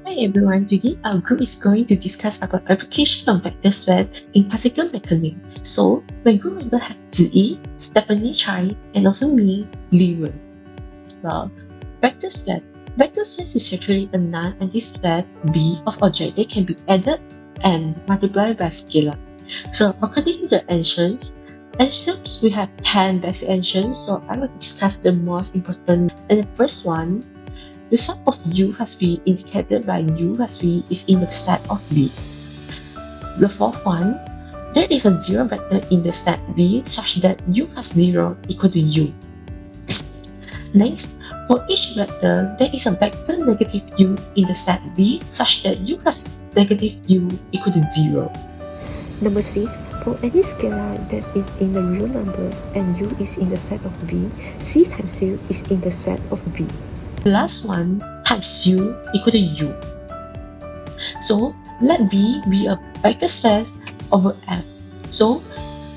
Hi everyone, today our group is going to discuss about application of vector space in classical mechanics. So, my group member have Ziyi, Stephanie Chai, and also me, Li Wen. Well, vector space. Vector space is actually a non-empty set B of object that can be added and multiplied by scalar. So, according to the ancients, we have 10 basic ancients, so I will discuss the most important. And the first one, the sum of U has been indicated by U has V is in the set of B. The fourth one, there is a zero vector in the set B such that U has 0 equal to U. Next, for each vector, there is a vector negative U in the set B such that U has negative U equal to 0. Number 6. For any scalar that is in the real numbers and U is in the set of B, C times U is in the set of B. The last one times U equal to U. So let B be a vector space over F. So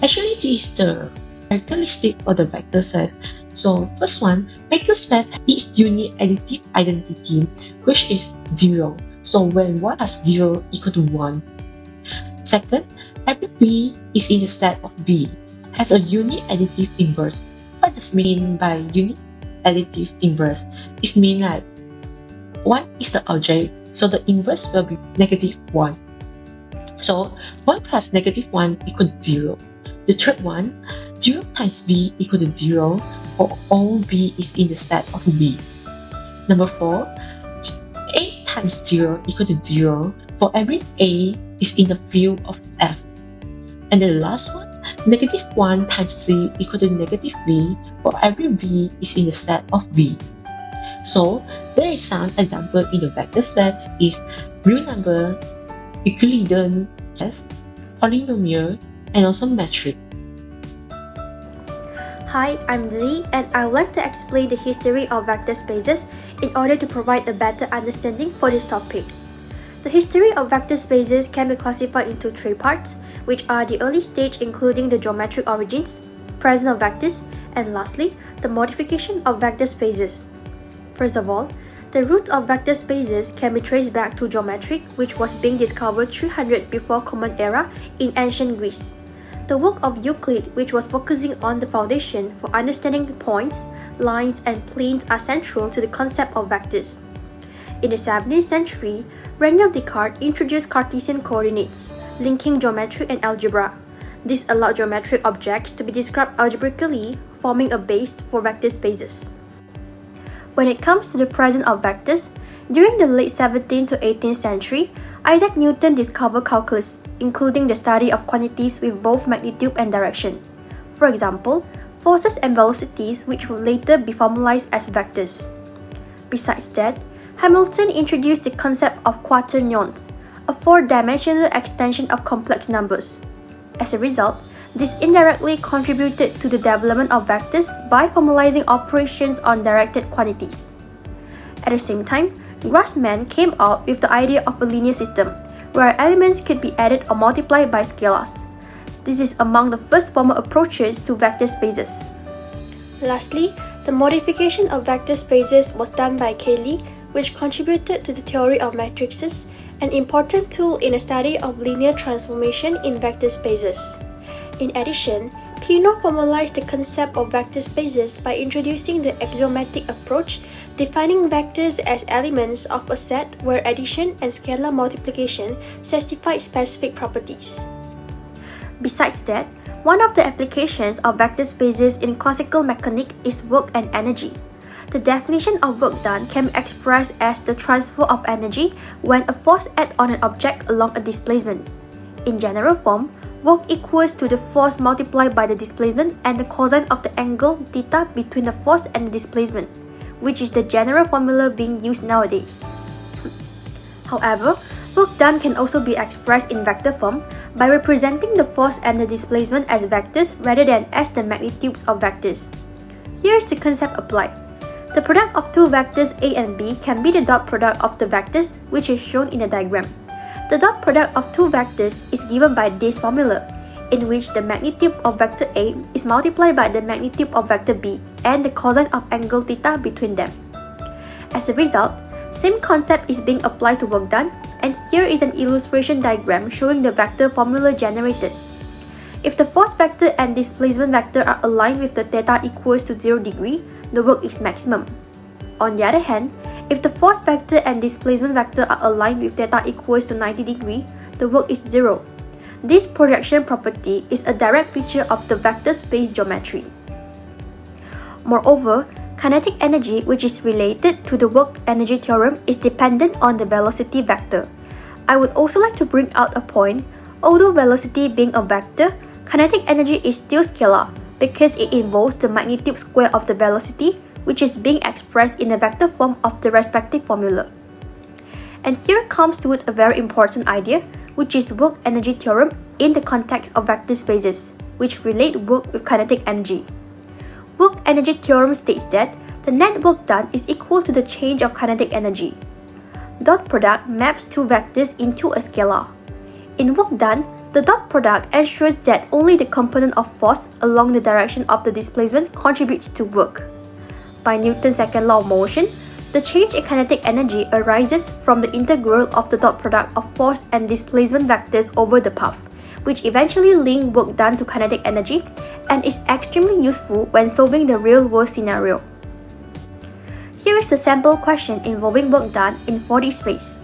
actually this is the characteristic of the vector space. So first one, vector space is unit additive identity, which is 0. So when 1 plus 0 equal to 1. Second, every B is in the set of B has a unit additive inverse. What does mean by unit additive inverse? It means like 1 is the object, so the inverse will be negative 1. So 1 plus negative 1 equals 0. The third one, 0 times B equal to 0 for all B is in the set of B. Number 4, A times 0 equal to 0 for every A is in the field of F. And the last one, negative 1 times C equal to negative V for every V is in the set of B. So, there is some example in the vector space is real number, Euclidean space, polynomial, and also metric. Hi, I'm Zi, and I would like to explain the history of vector spaces in order to provide a better understanding for this topic. The history of vector spaces can be classified into 3 parts, which are the early stage including the geometric origins, presence of vectors, and lastly, the modification of vector spaces. First of all, the root of vector spaces can be traced back to geometry, which was being discovered 300 before Common Era in ancient Greece. The work of Euclid, which was focusing on the foundation for understanding points, lines, and planes, are central to the concept of vectors. In the 17th century, René Descartes introduced Cartesian coordinates, linking geometry and algebra. This allowed geometric objects to be described algebraically, forming a base for vector spaces. When it comes to the presence of vectors, during the late 17th to 18th century, Isaac Newton discovered calculus, including the study of quantities with both magnitude and direction. For example, forces and velocities, which would later be formalized as vectors. Besides that, Hamilton introduced the concept of quaternions, a 4-dimensional extension of complex numbers. As a result, this indirectly contributed to the development of vectors by formalizing operations on directed quantities. At the same time, Grassmann came out with the idea of a linear system, where elements could be added or multiplied by scalars. This is among the first formal approaches to vector spaces. Lastly, the modification of vector spaces was done by Cayley, which contributed to the theory of matrices, an important tool in the study of linear transformation in vector spaces. In addition, Peano formalized the concept of vector spaces by introducing the axiomatic approach, defining vectors as elements of a set where addition and scalar multiplication satisfy specific properties. Besides that, one of the applications of vector spaces in classical mechanics is work and energy. The definition of work done can be expressed as the transfer of energy when a force acts on an object along a displacement. In general form, work equals to the force multiplied by the displacement and the cosine of the angle theta between the force and the displacement, which is the general formula being used nowadays. However, work done can also be expressed in vector form by representing the force and the displacement as vectors rather than as the magnitudes of vectors. Here's the concept applied. The product of two vectors A and B can be the dot product of the vectors, which is shown in the diagram. The dot product of two vectors is given by this formula, in which the magnitude of vector A is multiplied by the magnitude of vector B and the cosine of angle theta between them. As a result, Same concept is being applied to work done, and here is an illustration diagram showing the vector formula generated. If the force vector and displacement vector are aligned with the theta equals to 0 degree, the work is maximum. On the other hand, if the force vector and displacement vector are aligned with theta equals to 90 degree, the work is 0. This projection property is a direct feature of the vector space geometry. Moreover, kinetic energy, which is related to the work energy theorem, is dependent on the velocity vector. I would also like to bring out a point. Although velocity being a vector, kinetic energy is still scalar because it involves the magnitude square of the velocity, which is being expressed in the vector form of the respective formula. And here comes towards a very important idea, which is work energy theorem in the context of vector spaces, which relate work with kinetic energy. Work energy theorem states that the net work done is equal to the change of kinetic energy. Dot product maps two vectors into a scalar. In work done, the dot product ensures that only the component of force along the direction of the displacement contributes to work. By Newton's second law of motion, the change in kinetic energy arises from the integral of the dot product of force and displacement vectors over the path, which eventually link work done to kinetic energy and is extremely useful when solving the real-world scenario. Here is a sample question involving work done in 4D space.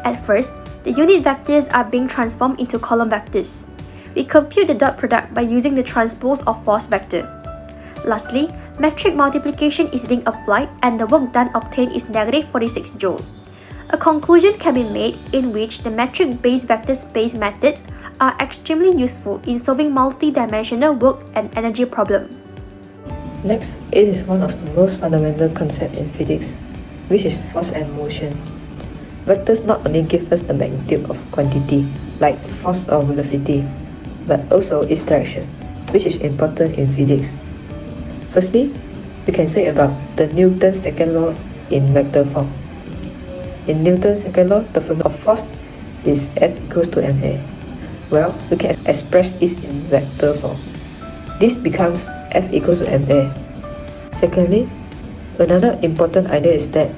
At first, the unit vectors are being transformed into column vectors. We compute the dot product by using the transpose of force vector. Lastly, metric multiplication is being applied and the work done obtained is negative 46 joule. A conclusion can be made in which the metric-based vector space methods are extremely useful in solving multi-dimensional work and energy problems. Next, it is one of the most fundamental concepts in physics, which is force and motion. Vectors not only give us the magnitude of quantity, like force or velocity, but also its direction, which is important in physics. Firstly, we can say about the Newton's second law in vector form. In Newton's second law, the formula of force is F equals to ma. Well, we can express this in vector form. This becomes F equals to ma. Secondly, another important idea is that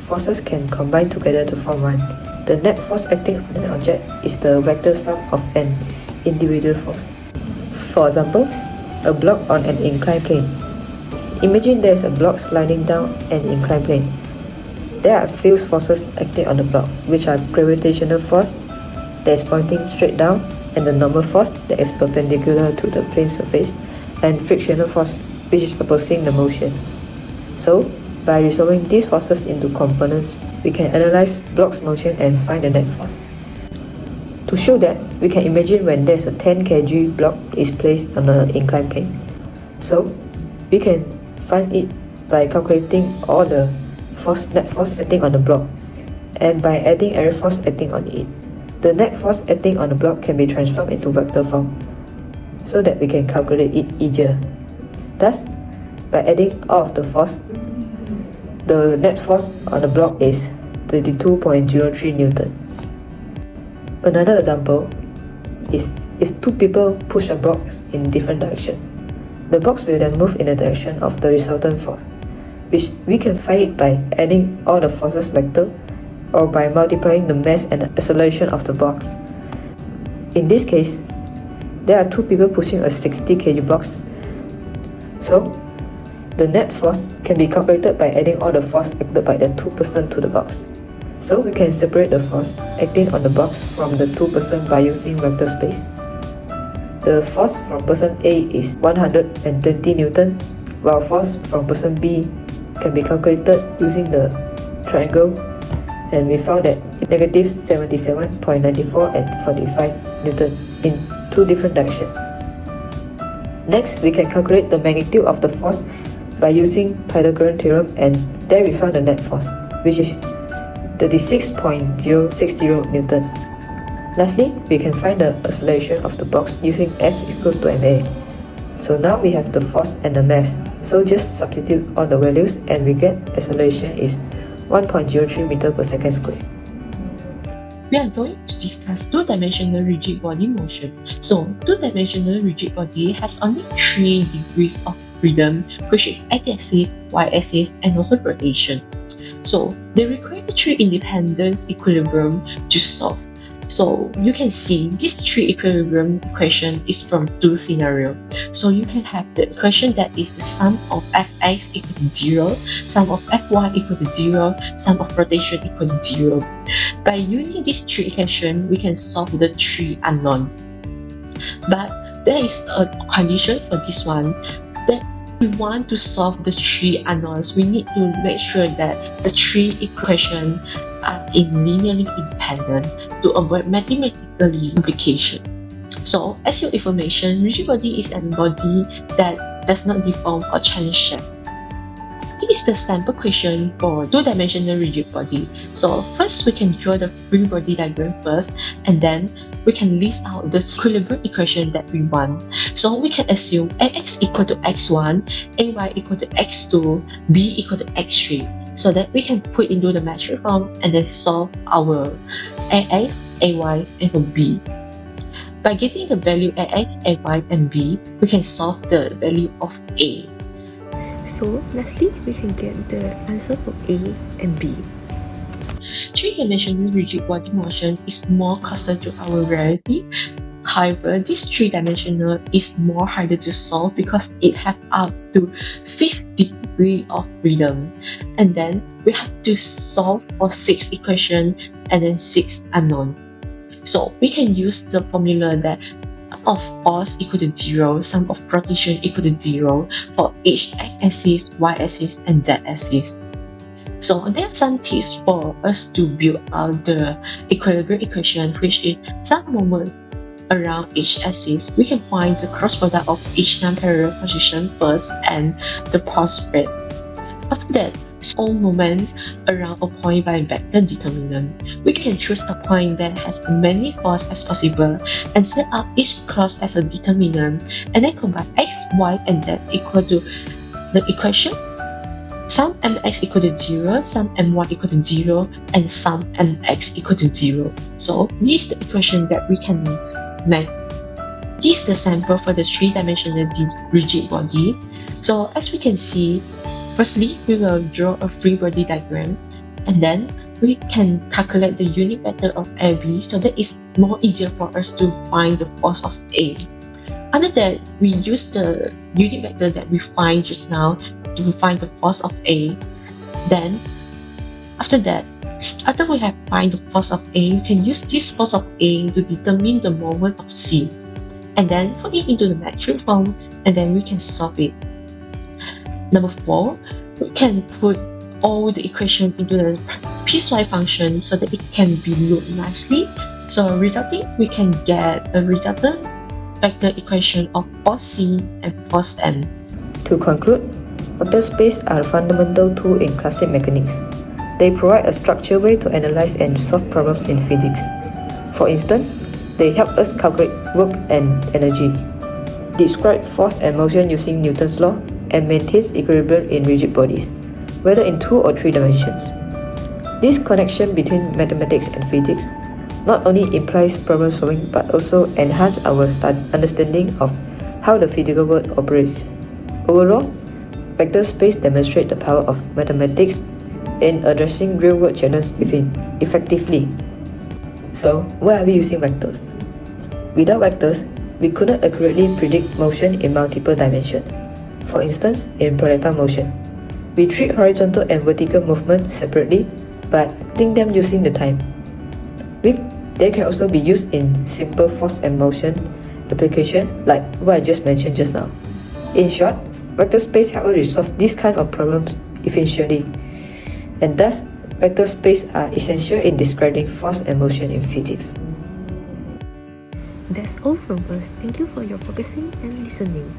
forces can combine together to form one. The net force acting on an object is the vector sum of an individual force. For example, a block on an inclined plane. Imagine there is a block sliding down an inclined plane. There are few forces acting on the block, which are gravitational force that is pointing straight down, and the normal force that is perpendicular to the plane surface, and frictional force, which is opposing the motion. So, by resolving these forces into components, we can analyze block's motion and find the net force. To show that, we can imagine when there's a 10 kg block is placed on an inclined plane. So, we can find it by calculating all the net force acting on the block, and by adding every force acting on it. The net force acting on the block can be transformed into vector form, so that we can calculate it easier. Thus, by adding all of the force, the net force on the block is 32.03 Newton. Another example is if two people push a box in different directions. The box will then move in the direction of the resultant force, which we can find it by adding all the forces vector or by multiplying the mass and the acceleration of the box. In this case, there are two people pushing a 60 kg box. So, the net force can be calculated by adding all the force acted by the two persons to the box. So we can separate the force acting on the box from the two persons by using vector space. The force from person A is 120 Newton, while force from person B can be calculated using the triangle, and we found that negative 77.94 and 45 Newton in two different directions. Next, we can calculate the magnitude of the force by using Pythagorean theorem, and there we found the net force, which is 36.060 Newton. Lastly, we can find the acceleration of the box using F equals to ma. So now we have the force and the mass, so just substitute all the values and we get acceleration is 1.03 meter per second square. We are going to discuss two-dimensional rigid body motion. So, two-dimensional rigid body has only 3 degrees of freedom, which is x-axis, y-axis, and also rotation. So they require three independent equilibrium to solve. So you can see this three equilibrium equation is from two scenarios. So you can have the equation that is the sum of fx equal to 0, sum of fy equal to 0, sum of rotation equal to 0. By using these three equations, we can solve the three unknown. But there is a condition for this one, that we want to solve the three unknowns, we need to make sure that the three equations are linearly independent to avoid mathematically complication. So, as your information, rigid body is a body that does not deform or change shape. This is the sample question for two-dimensional rigid body. So, first we can draw the free body diagram first, and then we can list out the equilibrium equation that we want. So, we can assume ax equal to x1, ay equal to x2, b equal to x3. So that we can put into the metric form and then solve our ax, ay, and b. By getting the value ax, ay, and b, we can solve the value of a. So lastly, we can get the answer for A and B. Three-dimensional rigid body motion is more closer to our reality. However, this three-dimensional is more harder to solve because it has up to 6 degrees of freedom. And then we have to solve for 6 equations and then 6 unknown. So we can use the formula that of force equal to 0, sum of rotation equal to 0 for each x-axis, y-axis, and z-axis. So there are some tips for us to build out the equilibrium equation, which is some moment around each axis, we can find the cross product of each non-parallel position first and the pulse rate. After that, all moments around a point by vector determinant. We can choose a point that has as many forces as possible and set up each clause as a determinant, and then combine x, y, and z equal to the equation sum mx equal to 0, sum my equal to 0, and sum mx equal to 0. So this is the equation that we can make. This is the sample for the three-dimensional rigid body. So as we can see, firstly, we will draw a free body diagram, and then we can calculate the unit vector of AB, so that it's more easier for us to find the force of A. After that, we use the unit vector that we find just now to find the force of A. Then, after that, after we have find the force of A, we can use this force of A to determine the moment of C, and then put it into the metric form, and then we can solve it. Number 4, we can put all the equations into the piecewise function so that it can be looped nicely. So resulting, we can get a resultant vector equation of force C and force M. To conclude, vector space are a fundamental tool in classic mechanics. They provide a structured way to analyze and solve problems in physics. For instance, they help us calculate work and energy, describe force and motion using Newton's law, and maintains equilibrium in rigid bodies, whether in 2 or 3 dimensions. This connection between mathematics and physics not only implies problem solving but also enhances our understanding of how the physical world operates. Overall, vector space demonstrates the power of mathematics in addressing real-world challenges effectively. So, why are we using vectors? Without vectors, we couldn't accurately predict motion in multiple dimensions. For instance, in projectile motion, we treat horizontal and vertical movement separately but think them using the time. They can also be used in simple force and motion application like what I just mentioned just now. In short, vector space helps us resolve these kind of problems efficiently, and thus vector space are essential in describing force and motion in physics. That's all from us. Thank you for your focusing and listening.